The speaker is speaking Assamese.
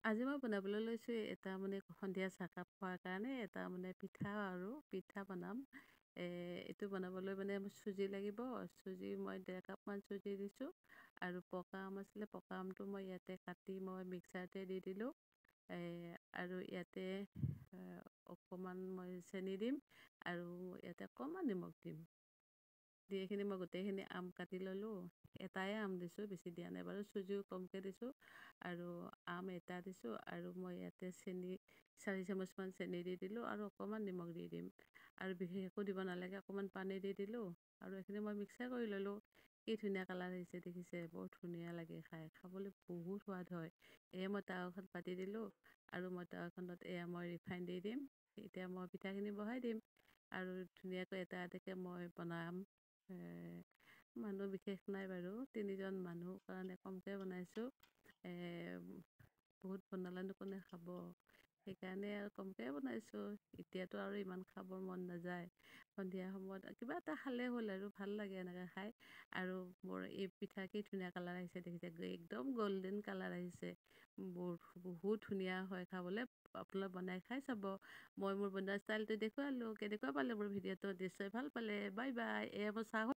আজি মই বনাবলৈ লৈছোঁ এটা মানে সন্ধিয়া চাহকাপ খোৱাৰ কাৰণে এটা মানে পিঠা আৰু পিঠা বনাম। এইটো বনাবলৈ মানে চুজি লাগিব। চুজি মই 1.5 কাপমান চুজি দিছোঁ আৰু পকা আম আছিলে, পকা আমটো মই ইয়াতে কাটি মই মিক্সাৰতে দি দিলোঁ। আৰু ইয়াতে অকণমান মই চেনি দিম আৰু ইয়াতে অকণমান নিমখ দিম। দি এইখিনি মই গোটেইখিনি আম কাটি ল'লোঁ। এটাই আম দিছোঁ, বেছি দিয়া নাই বাৰু। চুজিও কমকৈ দিছোঁ আৰু আম এটা দিছোঁ আৰু মই ইয়াতে চেনি 4 চামুচমান চেনি দি দিলোঁ আৰু অকণমান নিমখ দি দিম আৰু বিশেষ একো দিব নালাগে, অকণমান পানী দি দিলোঁ আৰু এইখিনি মই মিক্সাৰ কৰি ল'লোঁ। কি ধুনীয়া কালাৰ আহিছে দেখিছে, বৰ ধুনীয়া লাগে খাবলৈ বহুত সোৱাদ হয়। এয়া মই টাৱা এখন পাতি দিলোঁ আৰু মই টাৱাখনত এয়া মই ৰিফাইন দি দিম। এতিয়া মই পিঠাখিনি বহাই দিম আৰু ধুনীয়াকৈ এটা এটাকৈ মই বনাম। মানুহ বিশেষ নাই বাৰু, 3জন মানুহ কাৰণে কমকৈ বনাইছোঁ। বহুত বনালেনো কোনে খাব, সেইকাৰণে আৰু কমকৈ বনাইছোঁ। এতিয়াতো আৰু ইমান খাবৰ মন নাযায়। সন্ধিয়া সময়ত কিবা এটা খালে হ'ল আৰু ভাল লাগে এনেকৈ খাই। আৰু মোৰ এই পিঠা কি ধুনীয়া কালাৰ আহিছে দেখিছে, একদম গল্ডেন কালাৰ আহিছে। বহুত ধুনীয়া হয় খাবলৈ। আপোনালোকে বনাই খাই চাব। মই মোৰ বনোৱা ষ্টাইলটো দেখুৱালোঁ। কেনেকুৱা পালে মোৰ ভিডিঅ'টো? নিশ্চয় ভাল পালে। Bye bye. এয়া মোৰ চাহ